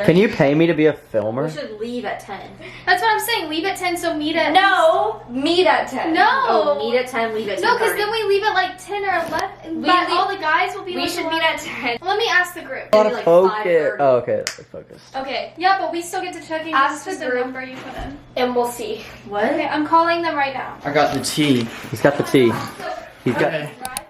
Can you pay me to be a filmer? We should leave at 10. That's what I'm saying. Leave at 10, so meet at... No! Meet at 10. No! Oh, meet at 10, leave at 10. No, because then we leave at like 10 or 11. All the guys will be We like should meet at 10. Let me ask the group. I want to like focus. 5:30. Oh, okay. Let's focus. Okay. Yeah, but we still get to check in. Ask This is the just a group. number you put in. And we'll see. What? Okay, I'm calling them right now. I got the tea. He's got the tea. He's got...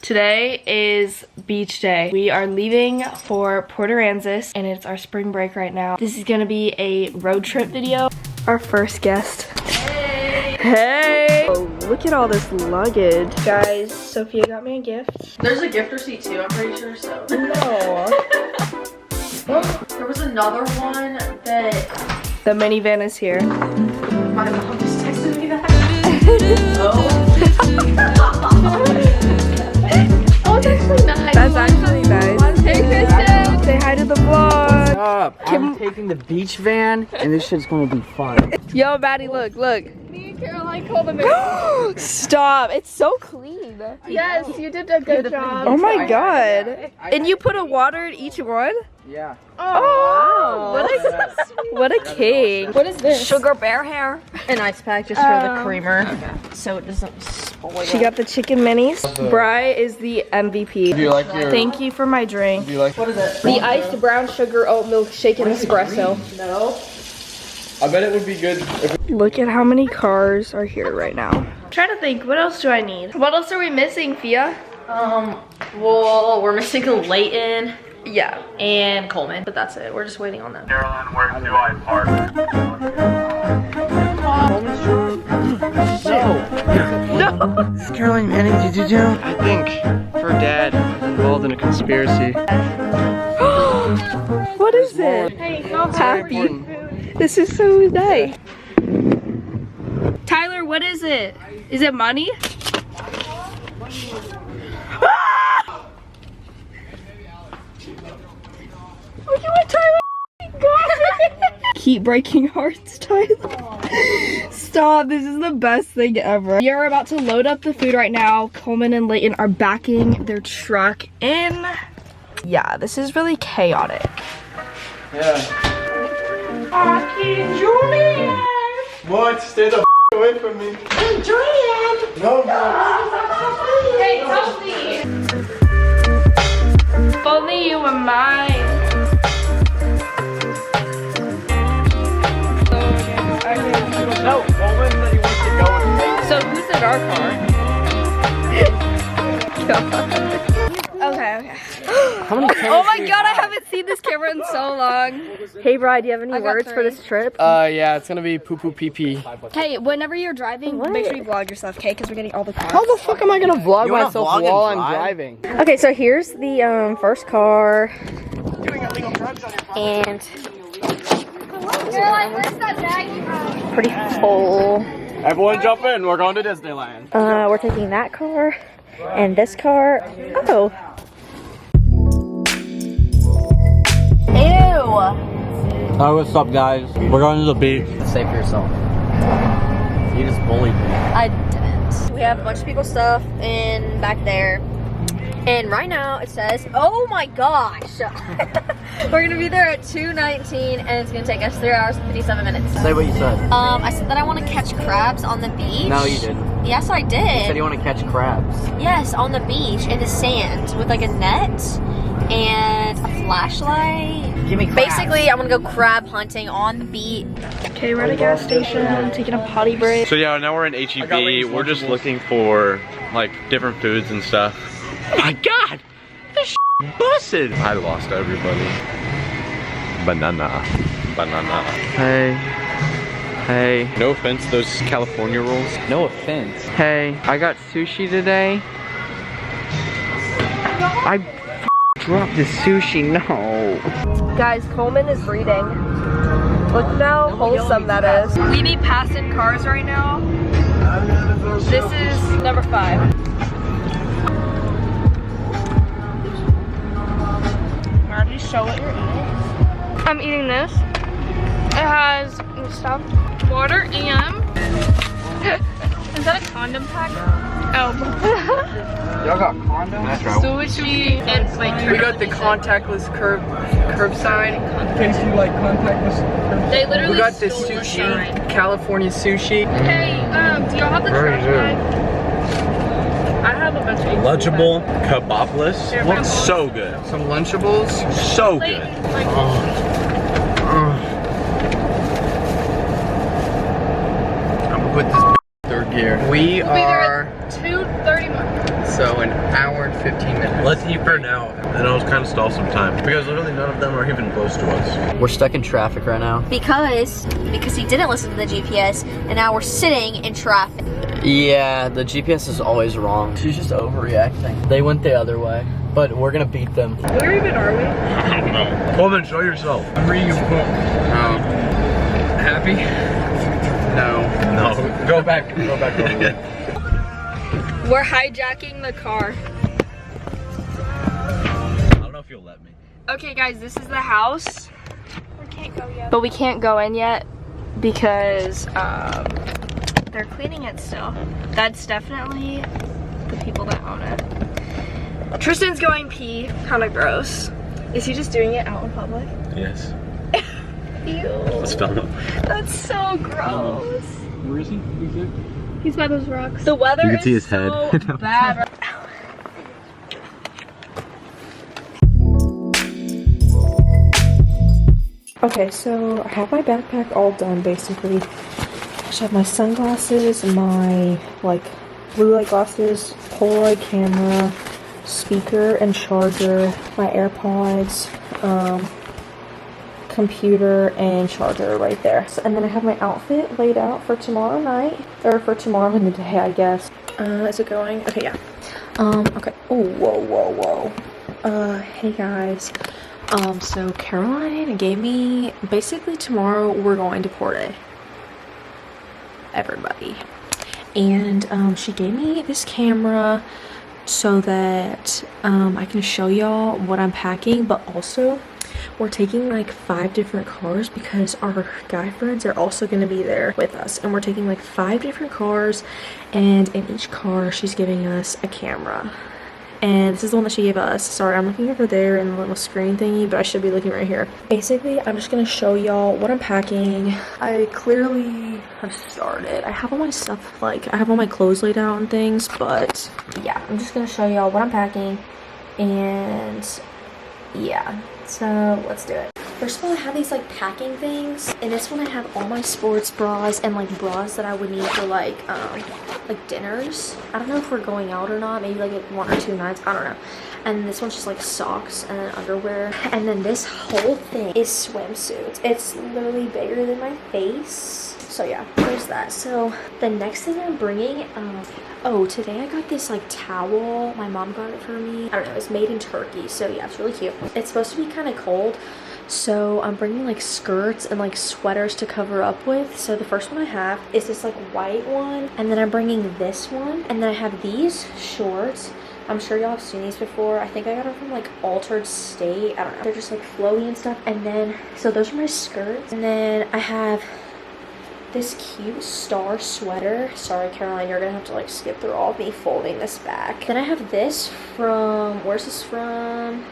Today is beach day. We are leaving for Port Aransas and it's our spring break right now. This is gonna be a road trip video. Our first guest. Hey! Hey! Oh, look at all this luggage. Guys, Sophia got me a gift. There's a gift receipt too, I'm pretty sure, so. No. There was another one that The minivan is here. my mom just texted me that. Oh, that's actually nice. That's actually nice. Hey, Kristen! Say hi to the vlog. Up. I'm taking the beach van, and this shit's gonna be fun. Yo, Maddie, look. Me and Caroline called them. Stop. It's so clean. Yes, you did a good job. Oh my god. And you put a water in each one? Yeah. Oh, what a king. What is this? Sugar bear hair. An ice pack just for the creamer. So it doesn't spoil. She got the chicken minis. Bri is the MVP. Do you like your... Thank you for my drink. Do you like... What is it? The iced brown sugar oat milk shaken espresso. No. I bet it would be good if... Look at how many cars are here right now. I'm trying to think, what else do I need? What else are we missing, Fia? Well, we're missing Layton Yeah. and Coleman, but that's it. We're just waiting on them. Caroline, where do I park? No. Is Carolinemanning, did you do? I think her dad is involved in a conspiracy. What is it? Happy. This is so nice. Tyler, what is it? Is it money? Ah! Look at what Tyler got. Keep breaking hearts, Tyler. Stop, this is the best thing ever. We are about to load up the food right now. Coleman and Layton are backing their truck in. Yeah, this is really chaotic. Yeah. Julian! What? Stay the away from me. Hey, Julian! No, no. Hey, help me! If only you were mine. No, Coleman said he wants to go with me. So who's in our car? Okay. How many Oh my god, I haven't seen this camera in so long. Hey, Bri, do you have any words for this trip? Yeah, it's gonna be poo poo pee pee. Hey, whenever you're driving, make sure you vlog yourself, okay? Because we're getting all the cars. How the fuck am I gonna vlog You wanna myself vlog and while I'm drive? driving? Okay, so here's the first car. And Caroline, where's that bag you have? pretty full. Everyone jump in, we're going to Disneyland. We're taking that car and this car. Oh. Ew. Hi, what's up, guys? We're going to the beach. Say for yourself. You just bullied me. I didn't. We have a bunch of people's stuff in back there. And right now it says, oh my gosh. We're gonna be there at 2:19 and it's gonna take us 3 hours and 57 minutes. Say what you said. I said that I want to catch crabs on the beach. No, you didn't. Yes, I did. You said you want to catch crabs. Yes, on the beach in the sand with like a net and a flashlight. Give me crabs. Basically, I'm gonna go crab hunting on the beach. Okay, we're at a gas station, taking a potty break. So yeah, now we're in HEB. We're just looking for like different foods and stuff. Oh my god! This busted! I lost everybody. Banana. Banana. Hey. Hey. No offense, those California rolls. No offense. Hey, I got sushi today. I dropped the sushi, no. Guys, Coleman is breeding. Look how wholesome that is. We be passing cars right now. This is number 5. Marty, show what you're eating. I'm eating this. It has stuff, water, and is that a condom pack? Y'all got condoms? Sushi and like We got the contactless curbside. In case you like contactless curbside. they literally We got the stole the sushi, sign. California sushi. Hey, do y'all have the trash bag? I have a bunch of Lunchable, kebabless. Looks so good. Some Lunchables. So good. I'm gonna put this third gear. We are 2:30 mark. so an hour and 15 minutes. Let's eat for now, and I'll kind of stall some time because literally none of them are even close to us. We're stuck in traffic right now. Because he didn't listen to the GPS, and now we're sitting in traffic. Yeah, the GPS is always wrong. She's just overreacting. They went the other way, but we're gonna beat them. Where even are we? I don't know. Coleman, show yourself. I'm reading a book. Happy? No. No. Go back. Go back over there. We're hijacking the car. I don't know if you'll let me. Okay guys, this is the house, We can't go yet. but we can't go in yet because they're cleaning it still. That's definitely the people that own it. Tristan's going pee, kind of gross. Is he just doing it out in public? Yes. Ew, Let's film him. that's so gross. Where is he? He's by those rocks. The weather You can is see his so head. bad right Okay, so I have my backpack all done basically. I should have my sunglasses, my like blue light glasses, Polaroid camera, speaker and charger, my AirPods, computer and charger right there. So, and then I have my outfit laid out for tomorrow night, or for tomorrow in the day, I guess. Is it going? Okay, yeah. Okay. Oh, whoa. Hey guys. So Caroline gave me, basically tomorrow we're going to Port everybody. And she gave me this camera so that I can show y'all what I'm packing, but also we're taking like 5 different cars because our guy friends are also going to be there with us, and we're taking like 5 different cars, and in each car she's giving us a camera. And this is the one that she gave us. Sorry, I'm looking over there in the little screen thingy, but I should be looking right here. Basically, I'm just gonna show y'all what I'm packing. I clearly have started. I have all my stuff, like, I have all my clothes laid out and things, but yeah, I'm just gonna show y'all what I'm packing. And yeah, so let's do it. First of all, I have these like packing things. In this one, I have all my sports bras and like bras that I would need for like dinners. I don't know if we're going out or not. Maybe like 1 or 2 nights. I don't know. And this one's just like socks and underwear. And then this whole thing is swimsuits. It's literally bigger than my face. So yeah, there's that. So the next thing I'm bringing, oh, today I got this like towel. My mom got it for me. I don't know, it's made in Turkey. So yeah, it's really cute. It's supposed to be kind of cold. So I'm bringing like skirts and like sweaters to cover up with. So the first one I have is this like white one. And then I'm bringing this one. And then I have these shorts. I'm sure y'all have seen these before. I think I got them from like Altered State. I don't know. They're just like flowy and stuff. And then, so those are my skirts. And then I have this cute star sweater. Sorry, Caroline, you're gonna have to like skip through all of me folding this back. Then I have this from, where's this from?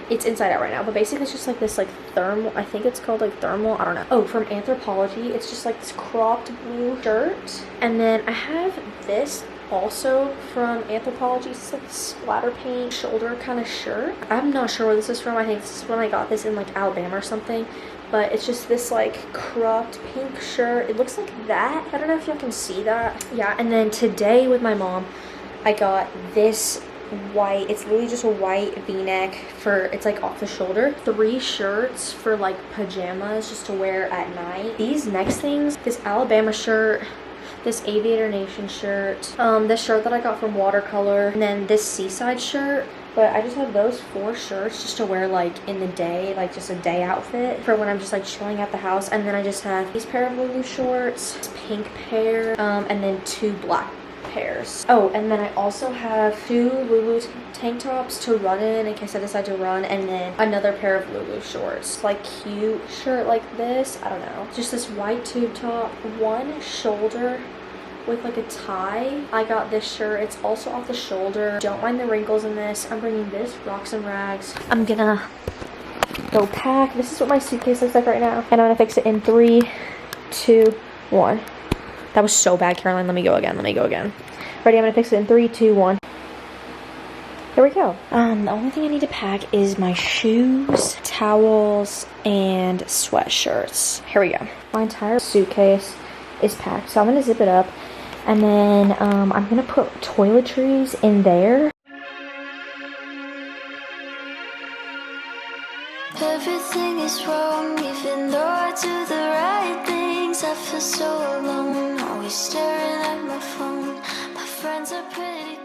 It's inside out right now, but basically it's just like this like thermal, I think it's called like thermal, I don't know. Oh, from Anthropology. It's just like this cropped blue shirt. And then I have this also from Anthropology. It's like splatter paint shoulder kind of shirt. I'm not sure where this is from. I think this is when I got this in like Alabama or something. But it's just this like cropped pink shirt. It looks like that. I don't know if y'all can see that. Yeah, and then today with my mom, I got this white, it's literally just a white v-neck for, it's like off the shoulder. 3 shirts for like pajamas just to wear at night. These next things, this Alabama shirt, this Aviator Nation shirt, this shirt that I got from Watercolor, and then this Seaside shirt. But I just have those 4 shirts just to wear like in the day, like just a day outfit for when I'm just like chilling at the house. And then I just have these pair of Lulu shorts, this pink pair, and then 2 black pairs. Oh, and then I also have 2 Lulu tank tops to run in case I decide to run, and then another pair of Lulu shorts. Like cute shirt like this, I don't know. Just this white tube top, 1 shoulder with like a tie. I got this shirt. It's also off the shoulder. Don't mind the wrinkles in this. I'm bringing this, rocks and rags. I'm gonna go pack. This is what my suitcase looks like right now. And I'm gonna fix it in 3, 2, 1. That was so bad, Caroline. Let me go again. Ready? I'm gonna fix it in 3, 2, 1. Here we go. The only thing I need to pack is my shoes, towels, and sweatshirts. Here we go. My entire suitcase is packed, so I'm gonna zip it up, and then I'm gonna put toiletries in there. Everything is wrong, even though I do the right things. I feel so alone, always staring at my phone. My friends are pretty